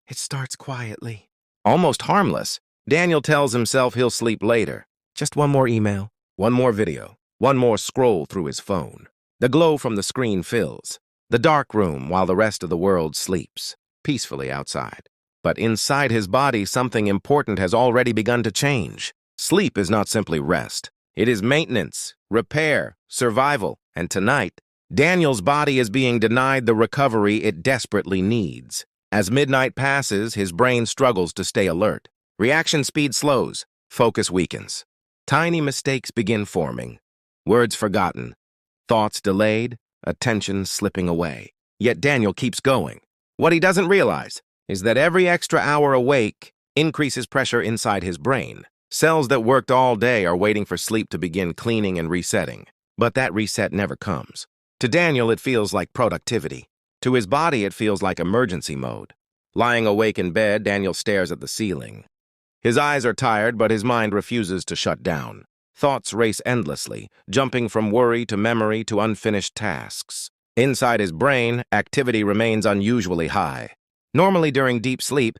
It starts quietly. Almost harmless, Daniel tells himself he'll sleep later. Just one more email, one more video, one more scroll through his phone. The glow from the screen fills the dark room while the rest of the world sleeps peacefully outside. But inside his body, something important has already begun to change. Sleep is not simply rest. It is maintenance, repair, survival, and tonight, Daniel's body is being denied the recovery it desperately needs. As midnight passes, his brain struggles to stay alert. Reaction speed slows, focus weakens. Tiny mistakes begin forming. Words forgotten, thoughts delayed, attention slipping away. Yet Daniel keeps going. What he doesn't realize is that every extra hour awake increases pressure inside his brain. Cells that worked all day are waiting for sleep to begin cleaning and resetting. But that reset never comes. To Daniel, it feels like productivity. To his body, it feels like emergency mode. Lying awake in bed, Daniel stares at the ceiling. His eyes are tired, but his mind refuses to shut down. Thoughts race endlessly, jumping from worry to memory to unfinished tasks. Inside his brain, activity remains unusually high. Normally during deep sleep,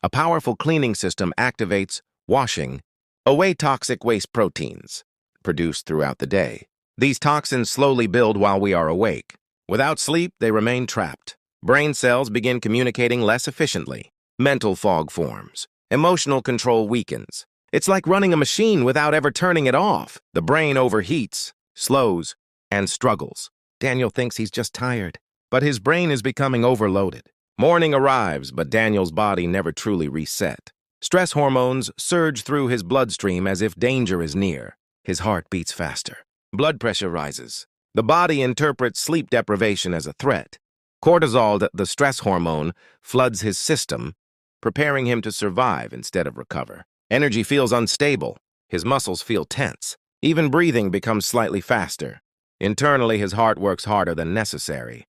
a powerful cleaning system activates, washing away toxic waste proteins produced throughout the day. These toxins slowly build while we are awake. Without sleep, they remain trapped. Brain cells begin communicating less efficiently. Mental fog forms. Emotional control weakens. It's like running a machine without ever turning it off. The brain overheats, slows, and struggles. Daniel thinks he's just tired, but his brain is becoming overloaded. Morning arrives, but Daniel's body never truly reset. Stress hormones surge through his bloodstream as if danger is near. His heart beats faster. Blood pressure rises. The body interprets sleep deprivation as a threat. Cortisol, the stress hormone, floods his system, preparing him to survive instead of recover. Energy feels unstable. His muscles feel tense. Even breathing becomes slightly faster. Internally, his heart works harder than necessary,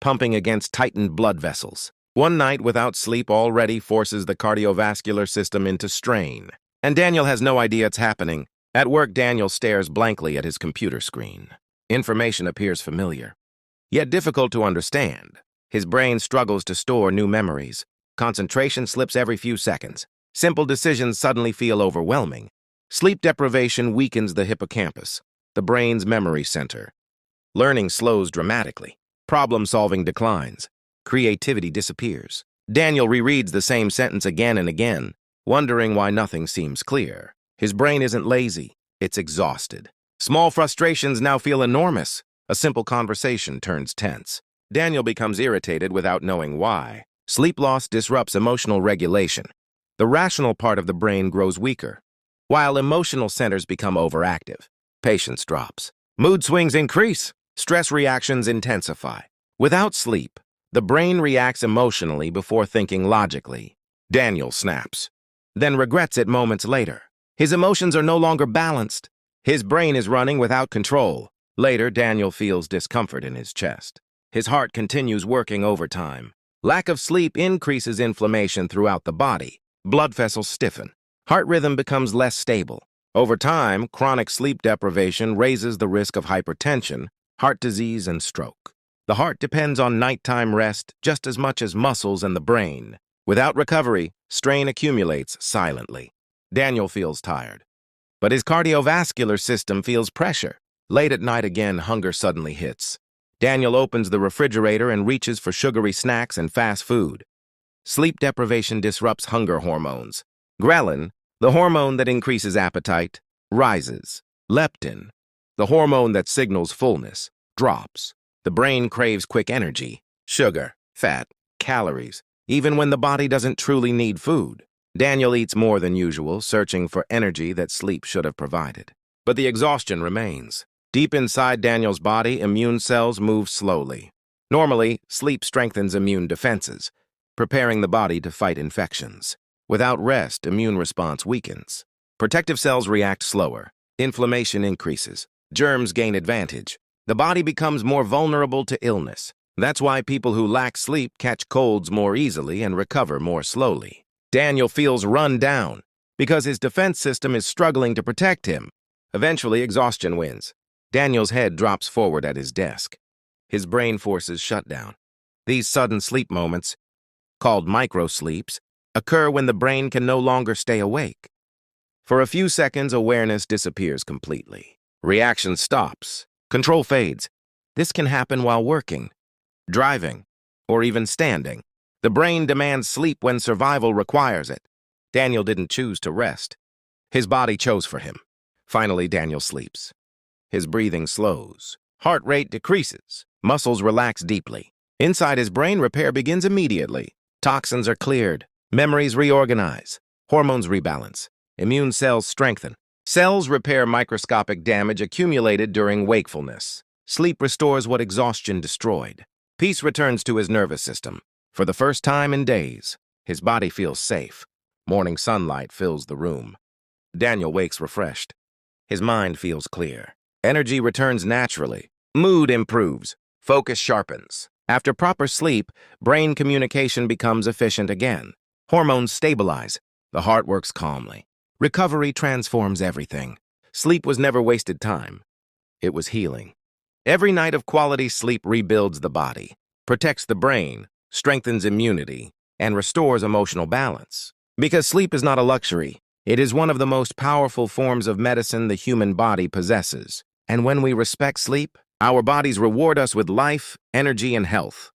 pumping against tightened blood vessels. One night without sleep already forces the cardiovascular system into strain. And Daniel has no idea it's happening. At work, Daniel stares blankly at his computer screen. Information appears familiar, yet difficult to understand. His brain struggles to store new memories. Concentration slips every few seconds. Simple decisions suddenly feel overwhelming. Sleep deprivation weakens the hippocampus, the brain's memory center. Learning slows dramatically. Problem-solving declines. Creativity disappears. Daniel rereads the same sentence again and again, wondering why nothing seems clear. His brain isn't lazy, it's exhausted. Small frustrations now feel enormous. A simple conversation turns tense. Daniel becomes irritated without knowing why. Sleep loss disrupts emotional regulation. The rational part of the brain grows weaker, while emotional centers become overactive. Patience drops. Mood swings increase. Stress reactions intensify. Without sleep, the brain reacts emotionally before thinking logically. Daniel snaps, then regrets it moments later. His emotions are no longer balanced. His brain is running without control. Later, Daniel feels discomfort in his chest. His heart continues working overtime. Lack of sleep increases inflammation throughout the body. Blood vessels stiffen. Heart rhythm becomes less stable. Over time, chronic sleep deprivation raises the risk of hypertension, heart disease, and stroke. The heart depends on nighttime rest just as much as muscles and the brain. Without recovery, strain accumulates silently. Daniel feels tired, but his cardiovascular system feels pressure. Late at night again, hunger suddenly hits. Daniel opens the refrigerator and reaches for sugary snacks and fast food. Sleep deprivation disrupts hunger hormones. Ghrelin, the hormone that increases appetite, rises. Leptin, the hormone that signals fullness, drops. The brain craves quick energy, sugar, fat, calories, even when the body doesn't truly need food. Daniel eats more than usual, searching for energy that sleep should have provided. But the exhaustion remains. Deep inside Daniel's body, immune cells move slowly. Normally, sleep strengthens immune defenses, preparing the body to fight infections. Without rest, immune response weakens. Protective cells react slower. Inflammation increases. Germs gain advantage. The body becomes more vulnerable to illness. That's why people who lack sleep catch colds more easily and recover more slowly. Daniel feels run down because his defense system is struggling to protect him. Eventually, exhaustion wins. Daniel's head drops forward at his desk. His brain forces shut down. These sudden sleep moments called microsleeps, occur when the brain can no longer stay awake. For a few seconds, awareness disappears completely. Reaction stops. Control fades. This can happen while working, driving, or even standing. The brain demands sleep when survival requires it. Daniel didn't choose to rest. His body chose for him. Finally, Daniel sleeps. His breathing slows. Heart rate decreases. Muscles relax deeply. Inside his brain, repair begins immediately. Toxins are cleared. Memories reorganize. Hormones rebalance. Immune cells strengthen. Cells repair microscopic damage accumulated during wakefulness. Sleep restores what exhaustion destroyed. Peace returns to his nervous system. For the first time in days, his body feels safe. Morning sunlight fills the room. Daniel wakes refreshed. His mind feels clear. Energy returns naturally. Mood improves. Focus sharpens. After proper sleep, brain communication becomes efficient again. Hormones stabilize. The heart works calmly. Recovery transforms everything. Sleep was never wasted time. It was healing. Every night of quality sleep rebuilds the body, protects the brain, strengthens immunity, and restores emotional balance. Because sleep is not a luxury, it is one of the most powerful forms of medicine the human body possesses. And when we respect sleep, our bodies reward us with life, energy, and health.